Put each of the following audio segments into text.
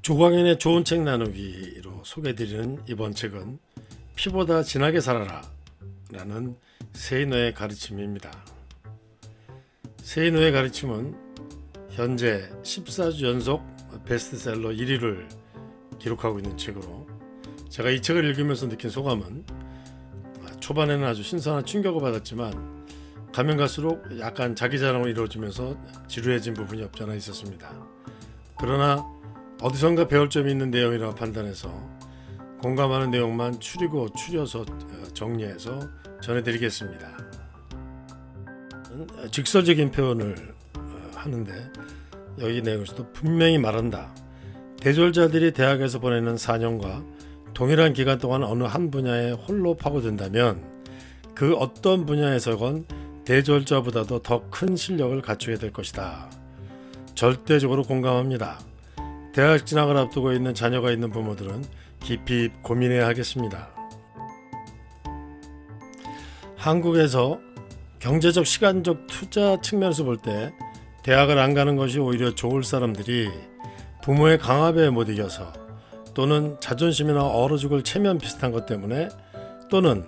조광현의 좋은 책 나누기로 소개해드리는 이번 책은 피보다 진하게 살아라 라는 세이노의 가르침입니다. 세이노의 가르침은 현재 14주 연속 베스트셀러 1위를 기록하고 있는 책으로, 제가 이 책을 읽으면서 느낀 소감은 초반에는 아주 신선한 충격을 받았지만 가면 갈수록 약간 자기 자랑으로 이루어지면서 지루해진 부분이 없지 않아 있었습니다. 그러나 어디선가 배울 점이 있는 내용이라고 판단해서 공감하는 내용만 추려서 정리해서 전해드리겠습니다. 직설적인 표현을 하는데 여기 내용에서도 분명히 말한다. 대졸자들이 대학에서 보내는 4년과 동일한 기간 동안 어느 한 분야에 홀로 파고든다면 그 어떤 분야에서건 대졸자보다도 더 큰 실력을 갖추게 될 것이다. 절대적으로 공감합니다. 대학 진학을 앞두고 있는 자녀가 있는 부모들은 깊이 고민해야 하겠습니다. 한국에서 경제적 시간적 투자 측면에서 볼 때 대학을 안 가는 것이 오히려 좋을 사람들이 부모의 강압에 못 이겨서, 또는 자존심이나 얼어 죽을 체면 비슷한 것 때문에, 또는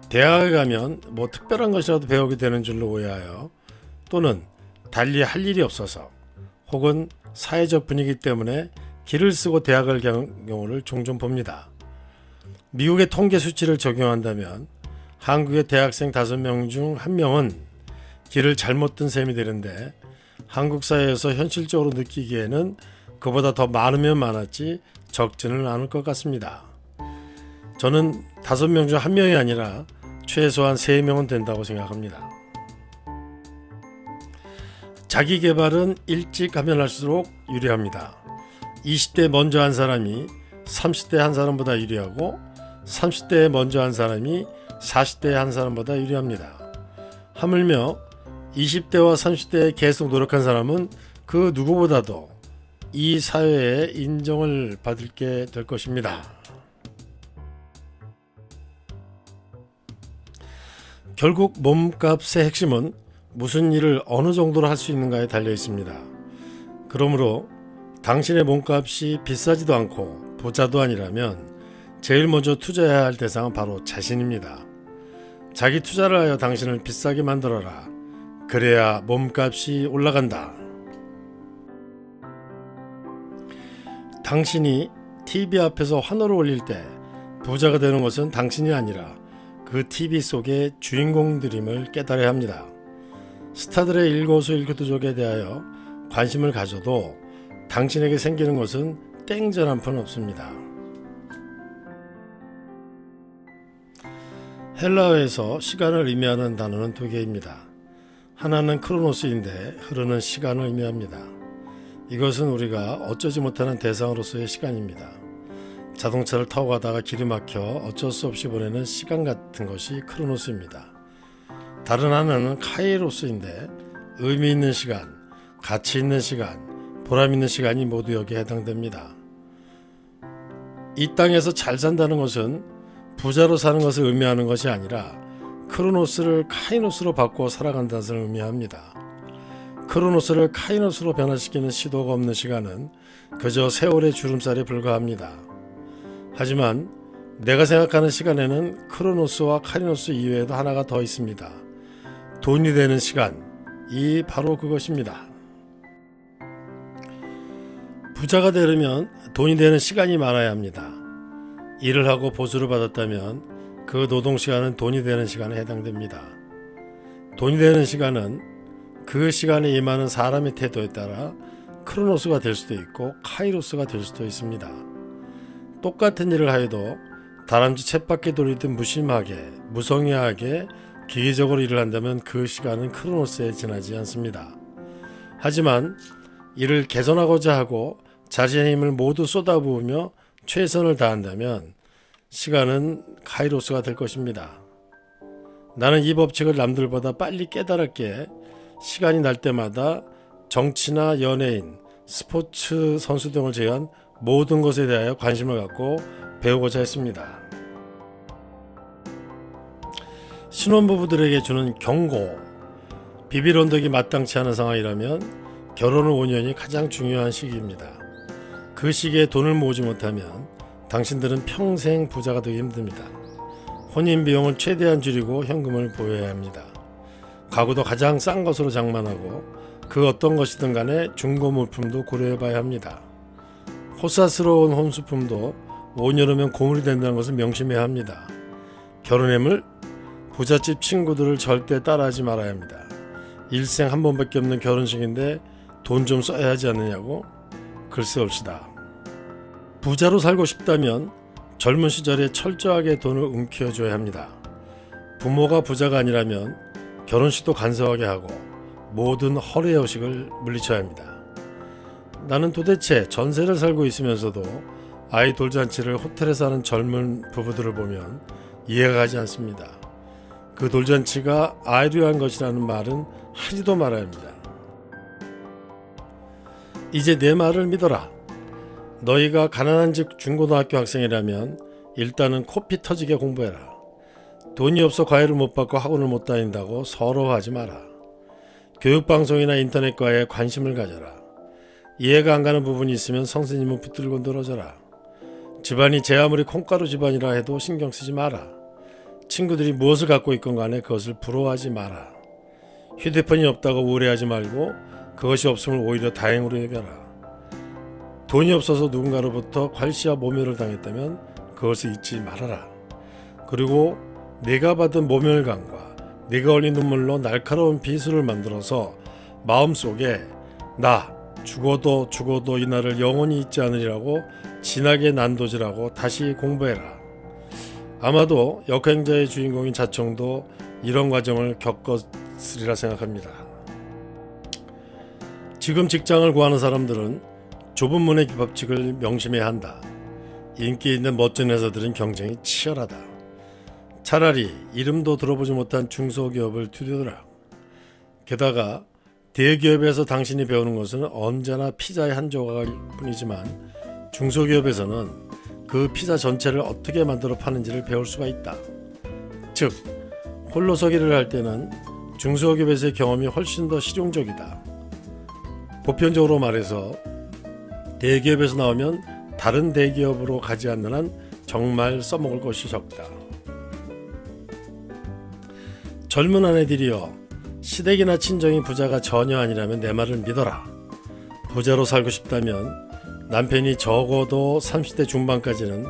대학에 가면 뭐 특별한 것이라도 배우게 되는 줄로 오해하여, 또는 달리 할 일이 없어서, 혹은 사회적 분위기 때문에 길을 쓰고 대학을 가는 경우를 종종 봅니다. 미국의 통계 수치를 적용한다면 한국의 대학생 5명 중 1명은 길을 잘못 든 셈이 되는데, 한국 사회에서 현실적으로 느끼기에는 그보다 더 많으면 많았지 적지는 않을 것 같습니다. 저는 5명 중 1명이 아니라 최소한 3명은 된다고 생각합니다. 자기 개발은 일찍 하면 할수록 유리합니다. 20대 먼저 한 사람이 30대 한 사람보다 유리하고, 30대에 먼저 한 사람이 40대에 한 사람보다 유리합니다. 하물며 20대와 30대에 계속 노력한 사람은 그 누구보다도 이 사회에 인정을 받게 될 것입니다. 결국 몸값의 핵심은 무슨 일을 어느 정도로 할 수 있는가에 달려 있습니다. 그러므로 당신의 몸값이 비싸지도 않고 부자도 아니라면 제일 먼저 투자해야 할 대상은 바로 자신입니다. 자기 투자를 하여 당신을 비싸게 만들어라. 그래야 몸값이 올라간다. 당신이 TV 앞에서 환호를 올릴 때 부자가 되는 것은 당신이 아니라 그 TV 속의 주인공들임을 깨달아야 합니다. 스타들의 일거수일투족에 대하여 관심을 가져도 당신에게 생기는 것은 땡전 한 푼 없습니다. 헬라어에서 시간을 의미하는 단어는 2개입니다. 하나는 크로노스인데 흐르는 시간을 의미합니다. 이것은 우리가 어쩌지 못하는 대상으로서의 시간입니다. 자동차를 타고 가다가 길이 막혀 어쩔 수 없이 보내는 시간 같은 것이 크로노스입니다. 다른 하나는 카이로스인데 의미 있는 시간, 가치 있는 시간, 보람 있는 시간이 모두 여기에 해당됩니다. 이 땅에서 잘 산다는 것은 부자로 사는 것을 의미하는 것이 아니라 크로노스를 카이노스로 바꾸어 살아간다는 것을 의미합니다. 크로노스를 카이노스로 변화시키는 시도가 없는 시간은 그저 세월의 주름살에 불과합니다. 하지만 내가 생각하는 시간에는 크로노스와 카이노스 이외에도 하나가 더 있습니다. 돈이 되는 시간이 바로 그것입니다. 부자가 되려면 돈이 되는 시간이 많아야 합니다. 일을 하고 보수를 받았다면 그 노동시간은 돈이 되는 시간에 해당됩니다. 돈이 되는 시간은 그 시간에 임하는 사람의 태도에 따라 크로노스가 될 수도 있고 카이로스가 될 수도 있습니다. 똑같은 일을 하여도 다람쥐 쳇바퀴 돌리듯 무심하게, 무성의하게, 기계적으로 일을 한다면 그 시간은 크로노스에 지나지 않습니다. 하지만 이를 개선하고자 하고 자신의 힘을 모두 쏟아부으며 최선을 다한다면 시간은 카이로스가 될 것입니다. 나는 이 법칙을 남들보다 빨리 깨달았기에 시간이 날 때마다 정치나 연예인, 스포츠 선수 등을 제외한 모든 것에 대하여 관심을 갖고 배우고자 했습니다. 신혼부부들에게 주는 경고, 비빌 언덕이 마땅치 않은 상황이라면 결혼 후 5년이 가장 중요한 시기입니다. 그 시기에 돈을 모으지 못하면 당신들은 평생 부자가 되기 힘듭니다. 혼인 비용을 최대한 줄이고 현금을 보유해야 합니다. 가구도 가장 싼 것으로 장만하고 그 어떤 것이든 간에 중고 물품도 고려해 봐야 합니다. 호사스러운 혼수품도 온여름엔 고물이 된다는 것을 명심해야 합니다. 결혼해물 부잣집 친구들을 절대 따라하지 말아야 합니다. 일생 한 번밖에 없는 결혼식인데 돈 좀 써야 하지 않느냐고? 글쎄 옳시다. 부자로 살고 싶다면 젊은 시절에 철저하게 돈을 움켜줘야 합니다. 부모가 부자가 아니라면 결혼식도 간소하게 하고 모든 허례허식을 물리쳐야 합니다. 나는 도대체 전세를 살고 있으면서도 아이 돌잔치를 호텔에서 하는 젊은 부부들을 보면 이해가 가지 않습니다. 그 돌잔치가 아이를 위한 것이라는 말은 하지도 말아야 합니다. 이제 내 말을 믿어라. 너희가 가난한 집 중고등학교 학생이라면 일단은 코피 터지게 공부해라. 돈이 없어 과외를 못 받고 학원을 못 다닌다고 서러워하지 마라. 교육방송이나 인터넷과에 관심을 가져라. 이해가 안 가는 부분이 있으면 선생님은 붙들고 늘어져라. 집안이 제 아무리 콩가루 집안이라 해도 신경 쓰지 마라. 친구들이 무엇을 갖고 있건 간에 그것을 부러워하지 마라. 휴대폰이 없다고 우울해하지 말고 그것이 없음을 오히려 다행으로 여겨라. 돈이 없어서 누군가로부터 괄시와 모멸을 당했다면 그것을 잊지 말아라. 그리고 내가 받은 모멸감과 내가 흘린 눈물로 날카로운 비수를 만들어서 마음속에 나 죽어도 이 날을 영원히 잊지 않으리라고 진하게 난도질하고 다시 공부해라. 아마도 역행자의 주인공인 자청도 이런 과정을 겪었으리라 생각합니다. 지금 직장을 구하는 사람들은 좁은 문의 법칙을 명심해야 한다. 인기 있는 멋진 회사들은 경쟁이 치열하다. 차라리 이름도 들어보지 못한 중소기업을 투자하라. 게다가 대기업에서 당신이 배우는 것은 언제나 피자의 한 조각일 뿐이지만 중소기업에서는 그 피자 전체를 어떻게 만들어 파는지를 배울 수가 있다. 즉, 홀로서기를 할 때는 중소기업에서의 경험이 훨씬 더 실용적이다. 보편적으로 말해서 대기업에서 나오면 다른 대기업으로 가지 않는 한 정말 써먹을 것이 적다. 젊은 아내들이여, 시댁이나 친정이 부자가 전혀 아니라면 내 말을 믿어라. 부자로 살고 싶다면 남편이 적어도 30대 중반까지는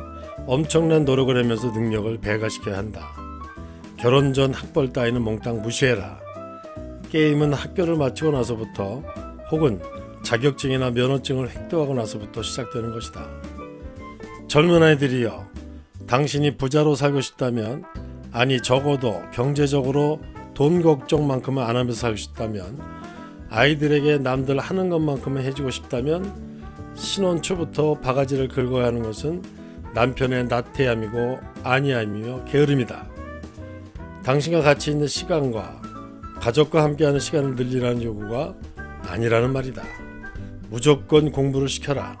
엄청난 노력을 하면서 능력을 배가시켜야 한다. 결혼 전 학벌 따위는 몽땅 무시해라. 게임은 학교를 마치고 나서부터 혹은 자격증이나 면허증을 획득하고 나서부터 시작되는 것이다. 젊은 아이들이여, 당신이 부자로 살고 싶다면, 아니 적어도 경제적으로 돈 걱정만큼은 안 하면서 살고 싶다면, 아이들에게 남들 하는 것만큼은 해주고 싶다면 신혼 초부터 바가지를 긁어야 하는 것은 남편의 나태함이고 안이함이며 게으름이다. 당신과 같이 있는 시간과 가족과 함께하는 시간을 늘리라는 요구가 아니라는 말이다. 무조건 공부를 시켜라.